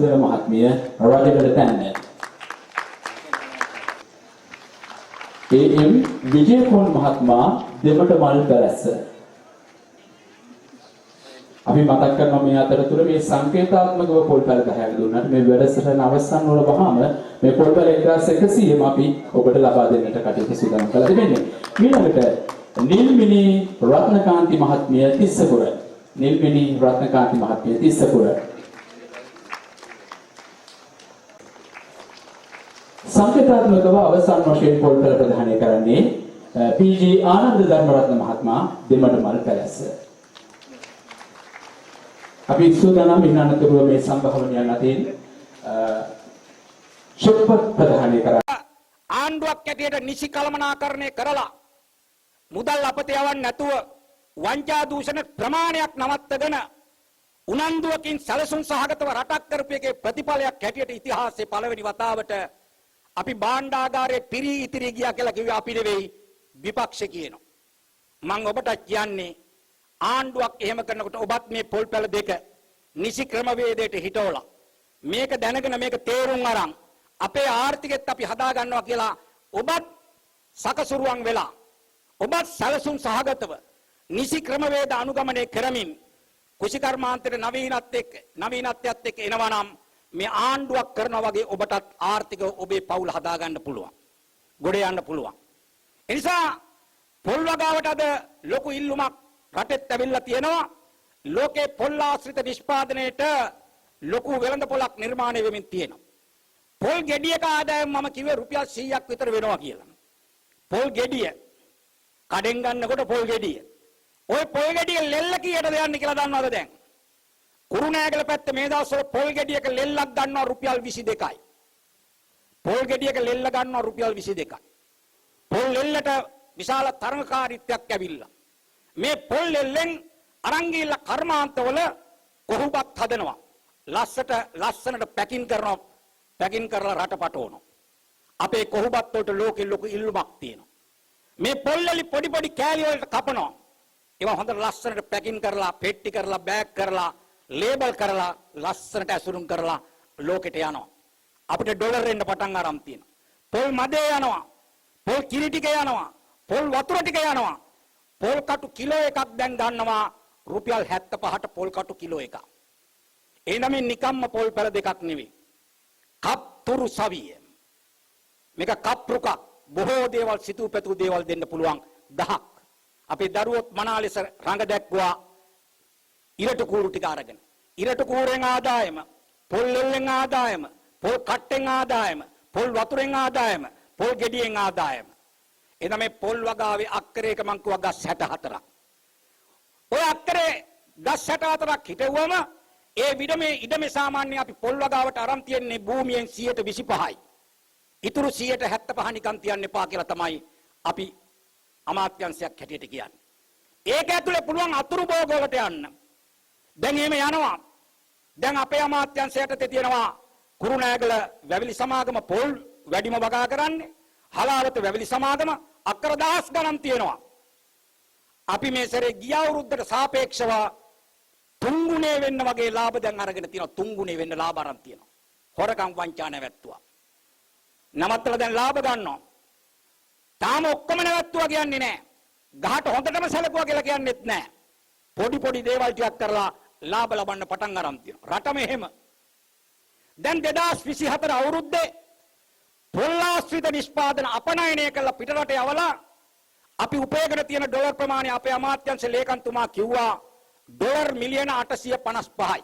සුන්දර මහත්මිය රජගඩ තැන්න. ඒ.එම්. විජේකොන් මහත්මයා දෙමට මල් පැලැස්ස. අපි මතක් කරනවා මේ අතරතුර මේ සංකේතාත්මකව පොල්පැල 10ක් දුන්නාට මේ වැඩසටහන අවසන් වල වහම මේ පොල්පැල 1100ම අපි ඔබට ලබා දෙන්නට කටයුතු සූදානම් කළා දෙන්නේ. ඊළඟට නිල්මිනි රත්නකාන්ති මහත්මිය තිස්සපුර. නිල්මිනි රත්නකාන්ති මහත්මිය තිස්සපුර. සංකේතාත්මකව අවසන් වශයෙන් පොල්පැල ප්‍රදානය කරන්නේ පී.ජී. ආනන්ද ධර්මරත්න මහත්මයා දෙමට මල් පැලැස්ස. අපි සූදානම් ඉන්න අතරතුර මේ සම්භාවනයන් අතරින් ශුභපත් ප්‍රදානය කරා ආණ්ඩුවක් ඇටියට නිසි කළමනාකරණය කරලා මුදල් අපතේ යවන්නේ නැතුව වංචා දූෂණ ප්‍රමාණයක් නවත්තගෙන උනන්දුවකින් සැලසුම් සහගතව රටක් කරපු එකේ ප්‍රතිඵලයක් හැටියට ඉතිහාසයේ පළවෙනි වතාවට අපි භාණ්ඩාගාරයේ පිරී ඉතිරි ගියා කියලා කිව්වේ අපි නෙවෙයි විපක්ෂ කියනවා. මම ඔබට කියන්නේ ආණ්ඩුවක් එහෙම කරනකොට ඔබත් මේ පොල්පැල දෙක නිසි ක්‍රමවේදයට හිටවලා මේක දැනගෙන මේක තේරුම් අරන් අපේ ආර්ථිකෙත් අපි හදා ගන්නවා කියලා ඔබත් සකසුරුවන් වෙලා ඔබත් සැලසුම් සහගතව නිසි ක්‍රමවේද අනුගමනය කරමින් කුෂිකර්මාන්තයේ නවීනත්වයත් එක්ක එනවා නම් මේ ආණ්ඩුවක් කරනවා වගේ ඔබටත් ආර්ථිකව ඔබේ පවුල හදා ගන්න පුළුවන්. ගොඩ යන්න පුළුවන්. ඒ නිසා පොල් වගාවට අද ලොකු ඉල්ලුමක් රටෙත් ඇවිල්ලා තියෙනවා. ලෝකේ පොල් ආශ්‍රිත නිෂ්පාදනයේට ලොකු වෙළඳ පොලක් නිර්මාණය වෙමින් තියෙනවා. පොල් ගෙඩියක ආදායම මම කිව්වේ රුපියල් 100ක් විතර වෙනවා කියලා. පොල් ගෙඩිය කඩෙන් ගන්නකොට පොල් ගෙඩිය. ওই පොල් ගෙඩිය ලෙල්ල කීයටද යන්නේ කියලා දන්නවද දැන්? කුරුණෑගල පැත්තේ මේ දවස්වල පොල් ගෙඩියක ලෙල්ලක් ගන්නවා රුපියල් 22යි. පොල් ගෙඩියක ලෙල්ල ගන්නවා රුපියල් 22යි. පොල් ලෙල්ලට විශාල තරඟකාරීත්වයක් ඇවිල්ලා. මේ පොල් ලෙල්ලෙන් අරන් ගිහිල්ලා කර්මාන්තවල කොහුබත් හදනවා. ලස්සනට පැකින් කරනවා. පැකින් කරලා රට පටවනවා. අපේ කොහුබත් වලට ලෝකෙ ලොකු ඉල්ලුමක් තියෙනවා. මේ පොල් වල පොඩි පොඩි කෑලි වලට කපනවා. ඒවා හොඳට ලස්සනට පැකින් කරලා, පෙට්ටි කරලා, බෑග් කරලා, ලේබල් කරලා, ලස්සනට ඇසුරුම් කරලා ලෝකෙට යනවා. අපිට ඩොලර් එන්න පටන් අරන් තියෙනවා. පොල් මදේ යනවා. පොල් කිරි ටික යනවා. පොල් වතුර ටික යනවා. පොල් කටු කිලෝ එකක් දැන් ගන්නවා රුපියල් 75ට පොල් කටු කිලෝ එකක්. එනම නිකම්ම පොල් පැල දෙකක් නෙවෙයි. කප්තුරු සවිය. මේක කප්රුකක් බොහෝ දේවල් සිතූ පැතූ දේවල් දෙන්න පුළුවන් 10ක්. අපේ දරුවොත් මනා ලෙස රඟ දැක්වුවා ඉරට කූරු ටික අරගෙන. ඉරට කූරෙන් ආදායම, පොල් ලෙල්ලෙන් ආදායම, පොල් කට්ටෙන් ආදායම, පොල් වතුරෙන් ආදායම, පොල් ගෙඩියෙන් ආදායම. එනම මේ පොල් වගාවේ අක්කරයක මං කිව්වා ගස් 64ක්. ඔය අක්කරේ ගස් 64ක් හිටවුවම ඒ ඉඩමේ සාමාන්‍ය අපි පොල් වගාවට අරන් තියන්නේ භූමියෙන් 25%යි. ඉතුරු 75% නිකන් තියන්න එපා කියලා තමයි අපි අමාත්‍යංශයක් හැටියට කියන්නේ. ඒක ඇතුලේ පුළුවන් අතුරු භෝග වලට යන්න. දැන් එහෙම යනවා. දැන් අපේ අමාත්‍යංශයට තියෙනවා කුරුණෑගල වැවිලි සමාගම පොල් වැඩිම වගා කරන්නේ. හලාවත වැවිලි සමාගම අක්කර 1000 ගණන් තියෙනවා. අපි මේ සැරේ ගිය අවුරුද්දට සාපේක්ෂව තුන්ගුණේ වෙන්න වගේ ලාභ දැන් අරගෙන තියෙනවා. තුන්ගුණේ වෙන්න ලාභ අරන් තියෙනවා. හොරකම් වංචා නැවැත්තුවා. නමත්තලා දැන් ලාභ ගන්නවා. තාම ඔක්කොම නැවැත්තුවා කියන්නේ නැහැ. ගහට හොඳටම සැලකුවා කියලා කියන්නෙත් නැහැ. පොඩි දේවල් ටිකක් කරලා ලාභ ලබන්න පටන් අරන් තියෙනවා. රටම එහෙම. දැන් 2024 අවුරුද්දේ පොල්ලාශ්‍රිත නිෂ්පාදන අපනයනය කළ පිටරට යවලා අපි උපයගෙන තියෙන ඩොලර් ප්‍රමාණය අපේ අමාත්‍යංශ ලේකම්තුමා කිව්වා ඩොලර් මිලියන 855යි.